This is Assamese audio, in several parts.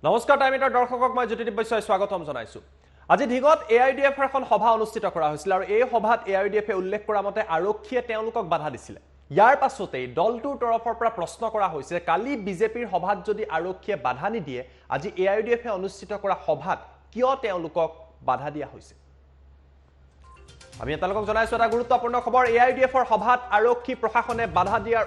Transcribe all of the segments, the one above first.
নমস্কাৰ টাইমিটাৰ দৰ্শকক মই জ্যোতিদীপ বৈশ্যই স্বাগতম জনাইছো। আজি ধিগত এআইডিএফৰ এখন সভা অনুষ্ঠিত কৰা হৈছিল আৰু এই সভাত এআইডিএফে উল্লেখ কৰা মতে আৰক্ষীয়ে তেওঁলোকক বাধা দিছিল। ইয়াৰ পাছতেই দলটোৰ তৰফৰ পৰা প্ৰশ্ন কৰা হৈছে কালি বিজেপিৰ সভাত যদি আৰক্ষীয়ে বাধা নিদিয়ে আজি এআইডিএফে অনুষ্ঠিত কৰা সভাত কিয় তেওঁলোকক বাধা দিয়া হৈছে। আমি আপোনালোকক জনাইছো এটা গুৰুত্বপূৰ্ণ খবৰ। এআইডিএফৰ সভাত আৰক্ষী প্ৰশাসনে বাধা দিয়াৰ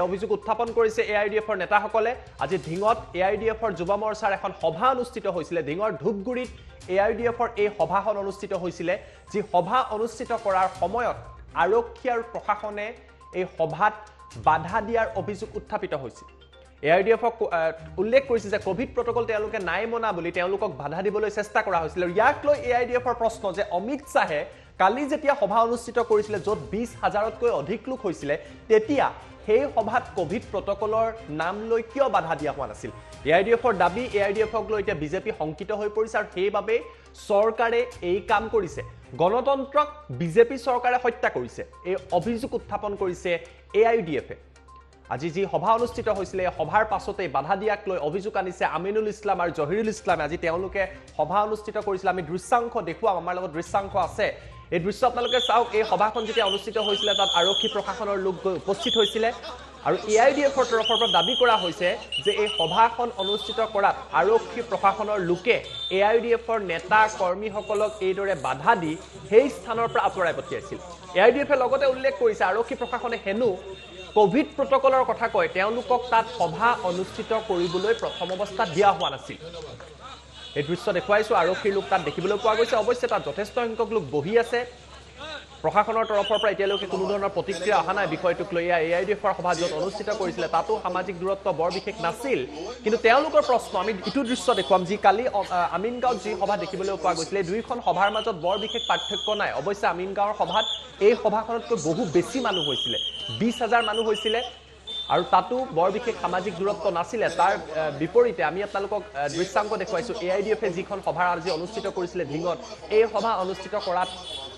অভিযোগ উত্থাপন কৰিছে এআইডিএফৰ নেতাসকলে। আজি ধিঙত এআইডিএফৰ যুৱ মৰ্চাৰ এখন সভা অনুষ্ঠিত হৈছিল। ধিঙৰ ধূপগুৰিত এআইডিএফৰ এই সভাখন অনুষ্ঠিত হৈছিল, যি সভা অনুষ্ঠিত কৰাৰ সময়ত আৰক্ষী আৰু প্ৰশাসনে এই সভাত বাধা দিয়াৰ অভিযোগ উত্থাপিত হৈছিল। এআইডিএফক উল্লেখ কৰিছে যে কোভিড প্ৰটকল তেওঁলোকে নাই মনা বুলি তেওঁলোকক বাধা দিবলৈ চেষ্টা কৰা হৈছিল। ইয়াক লৈ এআইডিএফৰ প্ৰশ্ন যে অমিত শ্বাহে কালি যেতিয়া সভা অনুষ্ঠিত কৰিছিল য'ত 20,000তকৈ অধিক লোক হৈছিল তেতিয়া সেই সভাত কোভিড প্ৰটকলৰ নাম লৈ কিয় বাধা দিয়া হোৱা নাছিল। এআইডিএফৰ দাবী এআইডিএফক লৈ এতিয়া বিজেপি শংকিত হৈ পৰিছে আৰু সেইবাবে চৰকাৰে এই কাম কৰিছে। গণতন্ত্ৰক বিজেপি চৰকাৰে হত্যা কৰিছে, এই অভিযোগ উত্থাপন কৰিছে এআইডিএফে। আজি যি সভা অনুষ্ঠিত হৈছিল এই সভাৰ পাছতেই বাধা দিয়াক লৈ অভিযোগ আনিছে আমিনুল ইছলাম আৰু জহিৰুল ইছলামে। আজি তেওঁলোকে সভা অনুষ্ঠিত কৰিছিল। আমি দৃশ্যাংশ দেখুৱাম, আমাৰ লগত দৃশ্যাংশ আছে। এই দৃশ্য আপোনালোকে চাওক। এই সভাখন যেতিয়া অনুষ্ঠিত হৈছিল তাত আৰক্ষী প্ৰশাসনৰ লোক গৈ উপস্থিত হৈছিলে আৰু এআইডিএফৰ তৰফৰ পৰা দাবী কৰা হৈছে যে এই সভাখন অনুষ্ঠিত কৰাত আৰক্ষী প্ৰশাসনৰ লোকে এআইডিএফৰ নেতা কৰ্মীসকলক এইদৰে বাধা দি সেই স্থানৰ পৰা আঁতৰাই পঠিয়াইছিল। এআইডিএফে লগতে উল্লেখ কৰিছে আৰক্ষী প্ৰশাসনে হেনো কোভিড প্ৰটকলৰ কথা কয় তেওঁলোকক তাত সভা অনুষ্ঠিত কৰিবলৈ প্ৰথম অৱস্থাত দিয়া হোৱা নাছিল। এই দৃশ্য দেখুৱাইছো। আৰক্ষীৰ লোক তাত দেখিবলৈ পোৱা গৈছে। অৱশ্যে তাত যথেষ্ট সংখ্যক লোক বহি আছে। প্ৰশাসনৰ তৰফৰ পৰা এতিয়ালৈকে কোনো ধৰণৰ প্ৰতিক্ৰিয়া অহা নাই বিষয়টোক লৈ। এআইডিএফৰ সভা য'ত অনুষ্ঠিত কৰিছিলে তাতো সামাজিক দূৰত্ব বৰ বিশেষ নাছিল। কিন্তু তেওঁলোকৰ প্ৰশ্ন আমি ইটো দৃশ্য দেখুৱাম যি কালি আমিনগাঁৱত যি সভা দেখিবলৈ পোৱা গৈছিলে এই দুইখন সভাৰ মাজত বৰ বিশেষ পাৰ্থক্য নাই। অৱশ্যে আমিনগাঁৱৰ সভাত এই সভাখনতকৈ বহু বেছি মানুহ হৈছিলে, 20,000 মানুহ হৈছিলে আৰু তাতো বৰ বিশেষ সামাজিক দূৰত্ব নাছিলে। তাৰ বিপৰীতে আমি আপোনালোকক দৃশ্যাংক দেখুৱাইছো। এআইডিএফে যিখন সভা আজি অনুষ্ঠিত কৰিছিলে ধিঙত, এই সভা অনুষ্ঠিত কৰাত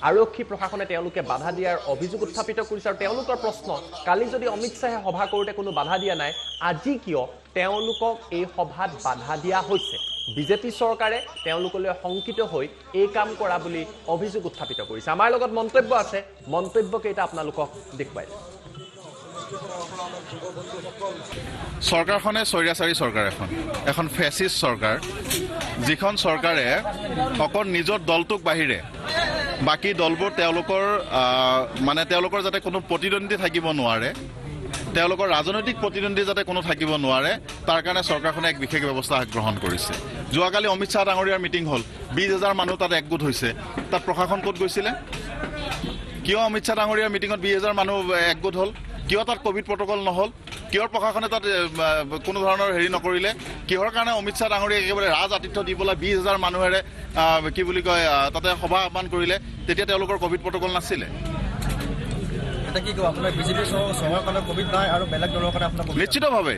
আৰক্ষী প্ৰশাসনে তেওঁলোকে বাধা দিয়াৰ অভিযোগ উত্থাপিত কৰিছে আৰু তেওঁলোকৰ প্ৰশ্ন কালি যদি অমিত শ্বাহে সভা কৰোঁতে কোনো বাধা দিয়া নাই আজি কিয় তেওঁলোকক এই সভাত বাধা দিয়া হৈছে। বিজেপি চৰকাৰে তেওঁলোকলৈ শংকিত হৈ এই কাম কৰা বুলি অভিযোগ উত্থাপিত কৰিছে। আমাৰ লগত মন্তব্য আছে, মন্তব্যকেইটা আপোনালোকক দেখুৱাই দিম। চৰকাৰখনে স্বৈৰাচাৰী চৰকাৰ এখন ফেচিষ্ট চৰকাৰ, যিখন চৰকাৰে অকল নিজৰ দলটোক বাহিৰে বাকী দলবোৰ তেওঁলোকৰ যাতে কোনো প্ৰতিদ্বন্দ্বী থাকিব নোৱাৰে, তেওঁলোকৰ ৰাজনৈতিক প্ৰতিদ্বন্দ্বী যাতে কোনো থাকিব নোৱাৰে তাৰ কাৰণে চৰকাৰখনে এক বিশেষ ব্যৱস্থা গ্ৰহণ কৰিছে। যোৱাকালি অমিত শ্বাহ ডাঙৰীয়াৰ মিটিং হ'ল, 20,000 মানুহ তাত একগোট হৈছে। তাত প্ৰশাসন ক'ত গৈছিলে? কিয় অমিত শ্বাহ ডাঙৰীয়াৰ মিটিঙত 20,000 মানুহ একগোট হ'ল? কিয় তাত কোভিড প্ৰটকল নহ'ল? কিয় প্ৰশাসনে তাত কোনো ধৰণৰ হেৰি নকৰিলে? কিহৰ কাৰণে অমিত শ্বাহ ডাঙৰীয়াক একেবাৰে ৰাজ আতিথ্য দি পেলাই 20,000 মানুহেৰে কি বুলি কয় তাতে সভা আহ্বান কৰিলে? তেতিয়া তেওঁলোকৰ কোভিড প্ৰটকল নাছিলে। নিশ্চিতভাৱে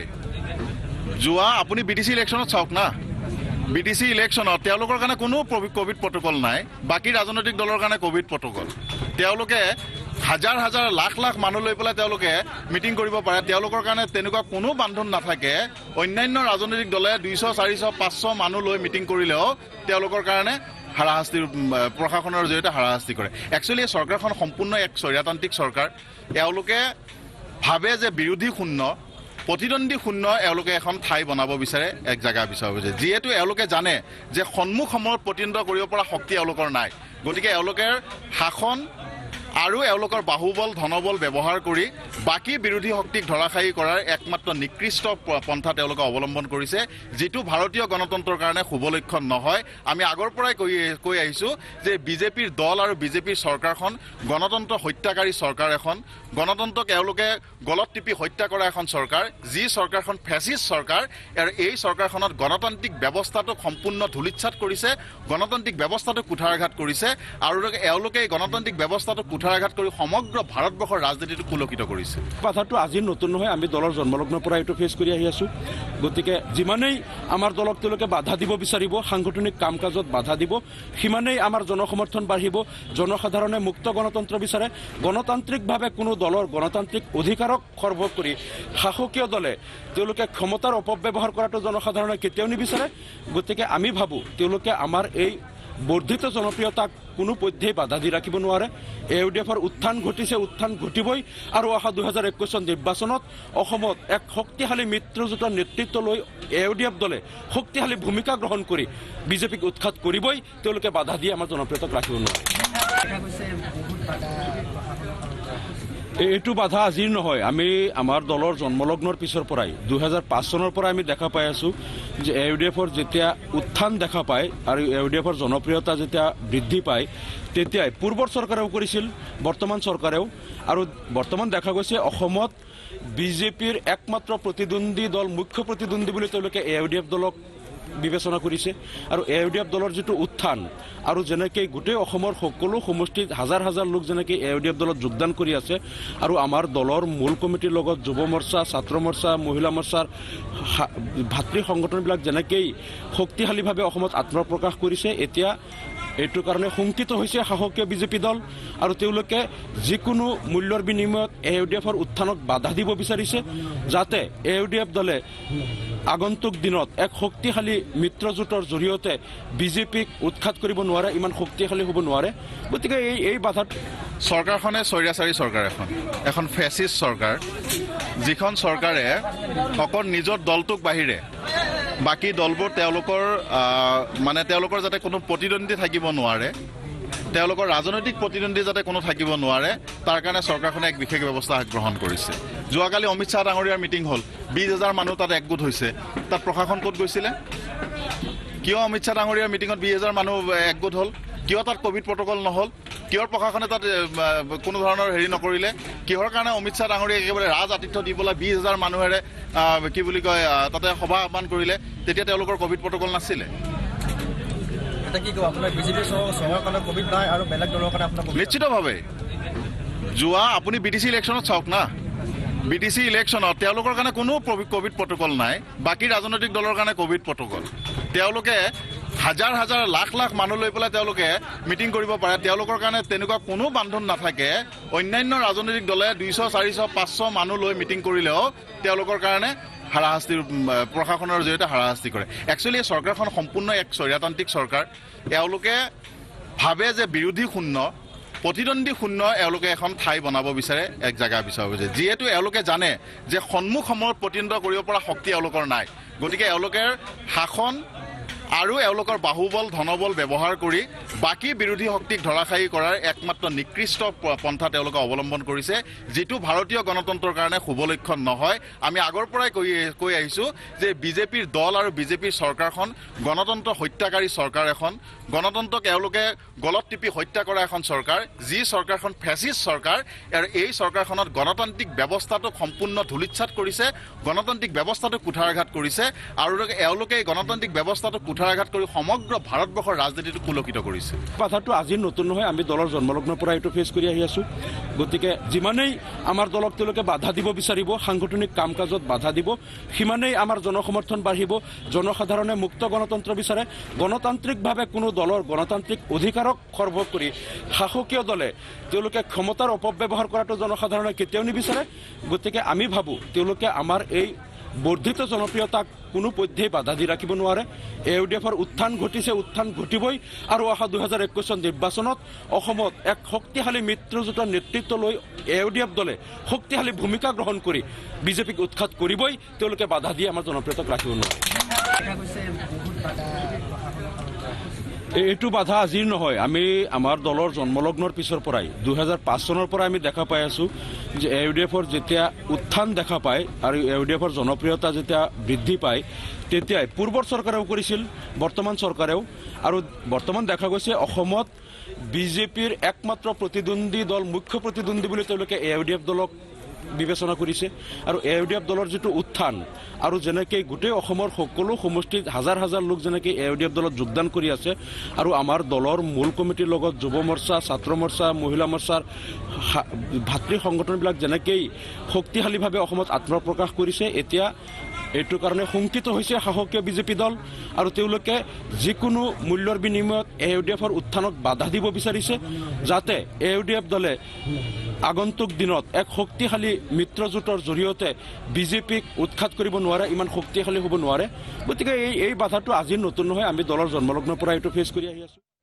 যোৱা আপুনি বিটিচি ইলেকশ্যনত চাওক না, বিটিচি ইলেকশ্যনত তেওঁলোকৰ কাৰণে কোনো কোভিড প্ৰটকল নাই। বাকী ৰাজনৈতিক দলৰ কাৰণে কোভিড প্ৰটকল। তেওঁলোকে হাজাৰ হাজাৰ লাখ লাখ মানুহ লৈ পেলাই তেওঁলোকে মিটিং কৰিব পাৰে। তেওঁলোকৰ কাৰণে তেনেকুৱা কোনো বান্ধোন নাথাকে। অন্যান্য ৰাজনৈতিক দলে 200, 400, 500 মানুহ লৈ মিটিং কৰিলেও তেওঁলোকৰ কাৰণে হাৰাশাস্তিৰ প্ৰশাসনৰ জৰিয়তে হাৰাশাস্তি কৰে। একচুৱেলি এই চৰকাৰখন সম্পূৰ্ণ এক স্বৈৰতান্ত্ৰিক চৰকাৰ। এওঁলোকে ভাবে যে বিৰোধী শূন্য, প্ৰতিদ্বন্দ্বী শূন্য এওঁলোকে এখন ঠাই বনাব বিচাৰে, এক জেগা বিচাৰিব বিচাৰে। যিহেতু এওঁলোকে জানে যে সন্মুখ সময়ত প্ৰতিদ্বন্দ্বিতা কৰিব পৰা শক্তি এওঁলোকৰ নাই, গতিকে এওঁলোকে শাসন আৰু এওঁলোকৰ বাহুবল ধনবল ব্যৱহাৰ কৰি বাকী বিৰোধী শক্তিক ধৰাশায়ী কৰাৰ একমাত্ৰ নিকৃষ্ট পন্থা তেওঁলোকে অৱলম্বন কৰিছে, যিটো ভাৰতীয় গণতন্ত্ৰৰ কাৰণে শুভ লক্ষণ নহয়। আমি আগৰ পৰাই কৈ আহিছোঁ যে বিজেপিৰ দল আৰু বিজেপিৰ চৰকাৰখন গণতন্ত্ৰ হত্যাকাৰী চৰকাৰ এখন। গণতন্ত্ৰক এওঁলোকে গলত টিপি হত্যা কৰা এখন চৰকাৰ, যি চৰকাৰখন ফেচিষ্ট চৰকাৰ। আৰু এই চৰকাৰখনত গণতান্ত্ৰিক ব্যৱস্থাটোক সম্পূৰ্ণ ধূলিচ্ছাত কৰিছে, গণতান্ত্ৰিক ব্যৱস্থাটোক কুঠাৰাঘাত কৰিছে আৰু এওঁলোকে এই গণতান্ত্ৰিক ব্যৱস্থাটোক কুঠাৰাঘাত কৰি সমগ্ৰ ভাৰতবৰ্ষৰ ৰাজনীতিটো কুলকিত কৰিছে। কথাটো আজিৰ নতুন নহয়, আমি দলৰ জন্মলগ্নৰ পৰা এইটো ফেচ কৰি আহি আছোঁ। গতিকে যিমানেই আমাৰ দলক তেওঁলোকে বাধা দিব বিচাৰিব, সাংগঠনিক কাম কাজত বাধা দিব, সিমানেই আমাৰ জনসমৰ্থন বাঢ়িব। জনসাধাৰণে মুক্ত গণতন্ত্ৰ বিচাৰে। গণতান্ত্ৰিকভাৱে কোনো দলৰ গণতান্ত্ৰিক অধিকাৰক খৰ্ব কৰি শাসকীয় দলে তেওঁলোকে ক্ষমতাৰ অপব্যৱহাৰ কৰাটো জনসাধাৰণে কেতিয়াও নিবিচাৰে। গতিকে আমি ভাবোঁ তেওঁলোকে আমাৰ এই বৰ্ধিত জনপ্ৰিয়তাক কোনো পধ্যেই বাধা দি ৰাখিব নোৱাৰে। AUDFৰ উত্থান ঘটিছে, উত্থান ঘটিবই, আৰু অহা 2021 চন নিৰ্বাচনত অসমত এক শক্তিশালী মিত্ৰজোঁটৰ নেতৃত্ব লৈ AUDF দলে শক্তিশালী ভূমিকা গ্ৰহণ কৰি বিজেপিক উৎখাত কৰিবই। তেওঁলোকে বাধা দি আমাৰ জনপ্ৰিয়তাক ৰাখিব নোৱাৰে। এইটো বাধা আজিৰ নহয়, আমি আমাৰ দলৰ জন্মলগ্নৰ পিছৰ পৰাই 2005 চনৰ পৰা আমি দেখা পাই আছোঁ যে AUDFৰ যেতিয়া উত্থান দেখা পায় আৰু AUDFৰ জনপ্ৰিয়তা যেতিয়া বৃদ্ধি পায়, তেতিয়াই পূৰ্বৰ চৰকাৰেও কৰিছিল, বৰ্তমান চৰকাৰেও। আৰু বৰ্তমান দেখা গৈছে অসমত বিজেপিৰ একমাত্ৰ প্ৰতিদ্বন্দ্বী দল, মুখ্য প্ৰতিদ্বন্দ্বী বুলি তেওঁলোকে AUDF দলক বিবেচনা কৰিছে। আৰু AUDF দলৰ যিটো উত্থান, আৰু যেনেকৈ গোটেই অসমৰ সকলো সমষ্টিত হাজাৰ হাজাৰ লোক যেনেকৈ AUDF দলত যোগদান কৰি আছে, আৰু আমাৰ দলৰ মূল কমিটিৰ লগত যুৱ মৰ্চা, ছাত্ৰ মৰ্চা, মহিলা মৰ্চাৰ ভাতৃ সংগঠনবিলাক যেনেকৈ শক্তিশালীভাৱে অসমত আত্মপ্ৰকাশ কৰিছে, এতিয়া এইটোৰ কাৰণে শংকিত হৈছে শাসকীয় বিজেপি দল। আৰু তেওঁলোকে যিকোনো মূল্যৰ বিনিময়ত AUDFৰ উত্থানক বাধা দিব বিচাৰিছে, যাতে AUDF দলে আগন্তুক দিনত এক শক্তিশালী মিত্ৰজোঁটৰ জৰিয়তে বিজেপিক উৎখাত কৰিব নোৱাৰে, ইমান শক্তিশালী হ'ব নোৱাৰে। গতিকে এই বাধাত চৰকাৰখনে স্বৈৰাচাৰী চৰকাৰ এখন ফেচিষ্ট চৰকাৰ, যিখন চৰকাৰে অকল নিজৰ দলটোক বাহিৰে বাকী দলবোৰ তেওঁলোকৰ যাতে কোনো প্ৰতিদ্বন্দ্বী থাকিব নোৱাৰে, তেওঁলোকৰ ৰাজনৈতিক প্ৰতিদ্বন্দ্বী যাতে কোনো থাকিব নোৱাৰে, তাৰ কাৰণে চৰকাৰখনে এক বিশেষ ব্যৱস্থা গ্ৰহণ কৰিছে। যোৱাকালি অমিত শ্বাহ ডাঙৰীয়াৰ মিটিং হ'ল, 20,000 মানুহ তাত একগোট হৈছে। তাত প্ৰশাসন ক'ত গৈছিলে? কিয় অমিত শ্বাহ ডাঙৰীয়াৰ মিটিঙত 20,000 মানুহ একগোট হ'ল? কিয় তাত ক'ভিড প্ৰট'কল নহ'ল? কিহৰ প্ৰশাসনে তাত কোনো ধৰণৰ হেৰি নকৰিলে? কিহৰ কাৰণে অমিত শ্বাহ ডাঙৰীয়াক একেবাৰে ৰাজ আতিথ্য দি পেলাই 20,000 মানুহেৰে কি বুলি কয় তাতে সভা আহ্বান কৰিলে? তেতিয়া তেওঁলোকৰ ক'ভিড প্ৰট'কল নাছিলে। নিশ্চিতভাৱে যোৱা আপুনি BTC ইলেকশ্যনত চাওক না, BTC ইলেকশ্যনত তেওঁলোকৰ কাৰণে কোনো ক'ভিড প্ৰট'কল নাই, বাকী ৰাজনৈতিক দলৰ কাৰণে ক'ভিড প্ৰট'কল। তেওঁলোকে হাজাৰ হাজাৰ লাখ লাখ মানুহ লৈ পেলাই তেওঁলোকে মিটিং কৰিব পাৰে, তেওঁলোকৰ কাৰণে তেনেকুৱা কোনো বান্ধোন নাথাকে। অন্যান্য ৰাজনৈতিক দলে 200, 400, 500 মানুহ লৈ মিটিং কৰিলেও তেওঁলোকৰ কাৰণে হাৰাশাস্তিৰ প্ৰশাসনৰ জৰিয়তে হাৰাশাস্তি কৰে। একচুৱেলি এই চৰকাৰখন সম্পূৰ্ণ এক স্বৈৰতান্ত্ৰিক চৰকাৰ। এওঁলোকে ভাবে যে বিৰোধী শূন্য, প্ৰতিদ্বন্দ্বী শূন্য এওঁলোকে এখন ঠাই বনাব বিচাৰে, এক জেগা বিচাৰিব বিচাৰে, যিহেতু এওঁলোকে জানে যে সন্মুখ সময়ত প্ৰতিদ্বন্দ্বিতা কৰিব পৰা শক্তি এওঁলোকৰ নাই। গতিকে এওঁলোকে শাসন আৰু এওঁলোকৰ বাহুবল ধনবল ব্যৱহাৰ কৰি বাকী বিৰোধী শক্তিক ধৰাশায়ী কৰাৰ একমাত্ৰ নিকৃষ্ট পন্থা তেওঁলোকে অৱলম্বন কৰিছে, যিটো ভাৰতীয় গণতন্ত্ৰৰ কাৰণে শুভ লক্ষণ নহয়। আমি আগৰ পৰাই কৈ আহিছোঁ যে বিজেপিৰ দল আৰু বিজেপিৰ চৰকাৰখন গণতন্ত্ৰ হত্যাকাৰী চৰকাৰ এখন, গণতন্ত্ৰক এওঁলোকে গলত টিপি হত্যা কৰা এখন চৰকাৰ, যি চৰকাৰখন ফেচিষ্ট চৰকাৰ। আৰু এই চৰকাৰখনত গণতান্ত্ৰিক ব্যৱস্থাটোক সম্পূৰ্ণ ধূলিচ্ছাত কৰিছে, গণতান্ত্ৰিক ব্যৱস্থাটোক কুঠাৰাঘাত কৰিছে, আৰু এওঁলোকে এই গণতান্ত্ৰিক ব্যৱস্থাটোক কুঠাৰাঘাত কৰি সমগ্ৰ ভাৰতবৰ্ষৰ ৰাজনীতিটো কুলকিত কৰিছে। কথাটো আজিৰ নতুন নহয়, আমি দলৰ জন্মলগ্নৰ পৰা এইটো ফেচ কৰি আহি আছোঁ। গতিকে যিমানেই আমাৰ দলক তেওঁলোকে বাধা দিব বিচাৰিব, সাংগঠনিক কাম কাজত বাধা দিব, সিমানেই আমাৰ জনসমৰ্থন বাঢ়িব। জনসাধাৰণে মুক্ত গণতন্ত্ৰ বিচাৰে। গণতান্ত্ৰিকভাৱে কোনো দলৰ গণতান্ত্ৰিক অধিকাৰক খৰ্ব কৰি শাসকীয় দলে তেওঁলোকে ক্ষমতাৰ অপব্যৱহাৰ কৰাটো জনসাধাৰণে কেতিয়াও নিবিচাৰে। গতিকে আমি ভাবোঁ তেওঁলোকে আমাৰ এই বৰ্ধিত জনপ্ৰিয়তাক কোনো পধ্যেই বাধা দি ৰাখিব নোৱাৰে। AUDFৰ উত্থান ঘটিছে, উত্থান ঘটিবই, আৰু অহা 2021 চন নিৰ্বাচনত অসমত এক শক্তিশালী মিত্ৰজোঁটৰ নেতৃত্ব লৈ AUDF দলে শক্তিশালী ভূমিকা গ্ৰহণ কৰি বিজেপিক উৎখাত কৰিবই। তেওঁলোকে বাধা দি আমাৰ জনপ্ৰিয়তাক ৰাখিব নোৱাৰে। এইটো বাধা আজিৰ নহয়, আমি আমাৰ দলৰ জন্মলগ্নৰ পিছৰ পৰাই 2005 চনৰ পৰা আমি দেখা পাই আছোঁ যে AUDFৰ যেতিয়া উত্থান দেখা পায় আৰু AUDFৰ জনপ্ৰিয়তা যেতিয়া বৃদ্ধি পায়, তেতিয়াই পূৰ্বৰ চৰকাৰেও কৰিছিল, বৰ্তমান চৰকাৰেও। আৰু বৰ্তমান দেখা গৈছে অসমত বিজেপিৰ একমাত্ৰ প্ৰতিদ্বন্দ্বী দল, মুখ্য প্ৰতিদ্বন্দ্বী বুলি তেওঁলোকে AUDF দলক বিবেচনা কৰিছে আৰু AUDF দলৰ যিটো উত্থান আৰু যেনেকৈ গোটেই অসমৰ সকলো সমষ্টিত হাজাৰ হাজাৰ লোক যেনেকৈ AUDF দলত যোগদান কৰি আছে আৰু আমাৰ দলৰ মূল কমিটিৰ লগত যুৱ মৰ্চা ছাত্ৰ মৰ্চা মহিলা মৰ্চাৰ ভাতৃ সংগঠনবিলাক যেনেকৈ শক্তিশালীভাৱে অসমত আত্মপ্ৰকাশ কৰিছে এতিয়া এইটো কাৰণে শংকিত হৈছে শাসকীয় বিজেপি দল আৰু তেওঁলোকে যিকোনো মূল্যৰ বিনিময়ত AUDFৰ উত্থানক বাধা দিব বিচাৰিছে যাতে AUDF দলে আগন্তুক দিনত এক শক্তিশালী মিত্ৰজোঁটৰ জৰিয়তে বিজেপিক উৎখাত কৰিব নোৱাৰে ইমান শক্তিশালী হ'ব নোৱাৰে গতিকে এই বাধাটো আজি নতুন নহয় আমি দলৰ জন্মলগ্নৰ পৰা এইটো ফেচ কৰি আহি আছোঁ